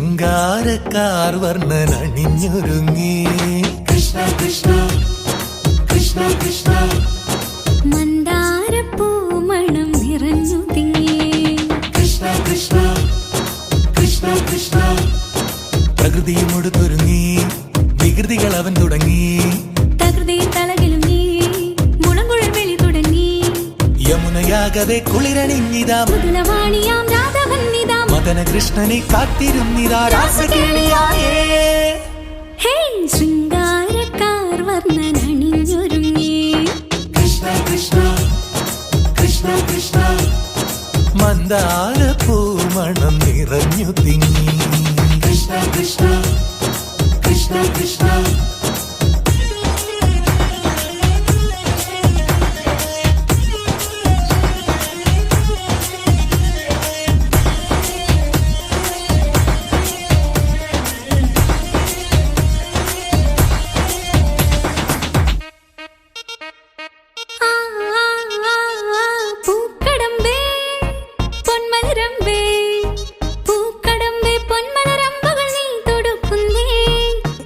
ശൃംഗാരക്കാർ വർണ്ണനണിഞ്ഞൊരുങ്ങി കൃഷ്ണ കൃഷ്ണ കൃഷ്ണ കൃഷ്ണ മന്ദാരപ്പൂമണം നിറഞ്ഞു തിങ്ങി കൃഷ്ണ കൃഷ്ണ കൃഷ്ണ കൃഷ്ണ പ്രകൃതിയുമൊടുത്തൊരുങ്ങി വികൃതികൾ അവൻ തുടങ്ങി തകൃതിയിൽ തളകിലും നീ മുളങ്കുഴൽ വിളി തുടങ്ങി യമുനയാകവെ കുളിരണിഞ്ഞിതാ മുതലവാണിയാം രാധവന്നിതാ മദന കൃഷ്ണനെ കാത്തിരുന്നിതാ രാസകേളിയായേ ഹേ ശൃംഗാരക്കാർ വർണ്ണനണിഞ്ഞൊരുങ്ങി കൃഷ്ണ കൃഷ്ണ കൃഷ്ണ കൃഷ്ണ മന്ദാരപ്പൂമണം നിറഞ്ഞു തിങ്ങി കൃഷ്ണ കൃഷ്ണ കൃഷ്ണ കൃഷ്ണ പൂക്കടമ്പേ പൊന്മലരമ്പേ പൂക്കടമ്പേ പൊന്മലരമ്പുകൾ നീ തൊടുക്കുന്നേ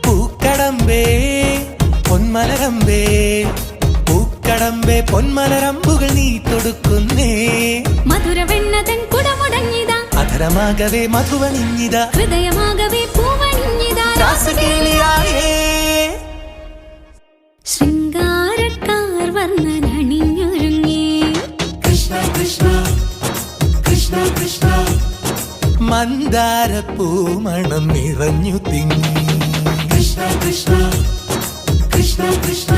പൂക്കടമ്പേ പൊന്മലരമ്പേ പൂക്കടമ്പേ പൊന്മലരമ്പുകൾ നീ തൊടുക്കുന്നേ മധുരവെണ്ണതൻ കുടമുടങ്ങിതാ അധരമാകവേ മധുവണിഞ്ഞിതാ ഹൃദയമാകവേ പൂവണിഞ്ഞിതാ രാസകേളിയായേ ശൃംഗാരക്കാർ വർണ്ണനണിഞ്ഞൊരുങ്ങി കൃഷ്ണ കൃഷ്ണ കൃഷ്ണ കൃഷ്ണ മന്ദാരപ്പൂമണം നിറഞ്ഞു തിങ്ങി കൃഷ്ണ കൃഷ്ണ കൃഷ്ണ കൃഷ്ണ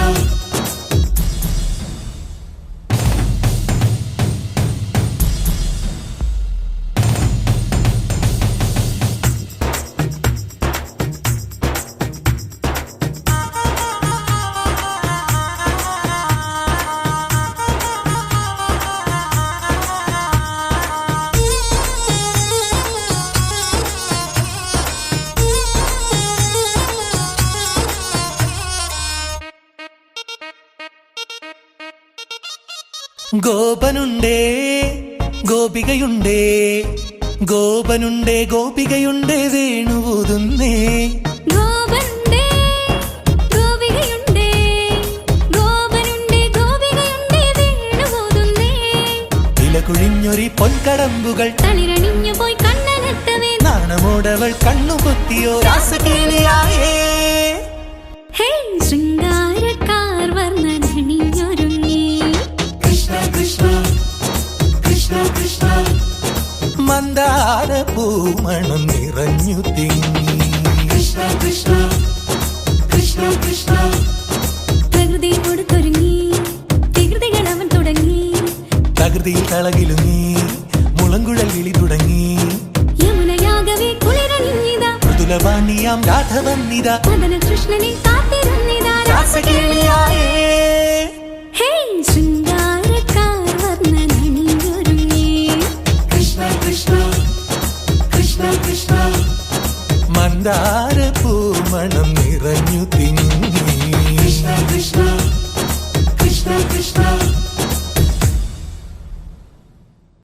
ഗോപനുണ്ടേ ഗോപികയുണ്ടേ ഗോപനുണ്ടേ ഗോപികയുണ്ടേ വേണുവൂതുന്നേ ഗോപനുണ്ടേ ഗോപികയുണ്ടേ ഗോപനുണ്ടേ ഗോപികയുണ്ടേ വേണുപോതുന്നേ ഇലകുഴിഞ്ഞൊരി പൊൻകടമ്പുകൾ തളിരണിഞ്ഞു പോയി കണ്ണനെത്തവേ നാണമോടവൾ കണ്ണുപൊത്തിയോ രാസകേളിയായേ ഹേ ശൃംഗാരക്കാർ വർണ്ണനണിഞ്ഞൊരുങ്ങി കൃഷ്ണ കൃഷ്ണ കൃഷ്ണ കൃഷ്ണ മന്ദാരപ്പൂമണം നിറഞ്ഞു തിങ്ങി കൃഷ്ണ കൃഷ്ണ കൃഷ്ണ കൃഷ്ണ പ്രകൃതിയോട് തുടങ്ങി വികൃതികൾ അവൻ തുടങ്ങി തകൃതിയിൽ തളകിലുങ്ങി മുളങ്കുഴൽ വിളി തുടങ്ങി യമുനയാകവേ കുളിരണിഞ്ഞിതാ മൃദുലവാണിയാം രാധവന്നിതാ മദന കൃഷ്ണനെ കാത്തിരുന്നിതാ രാസകേളിയായേ ഹേ ശൃംഗാരക്കാർ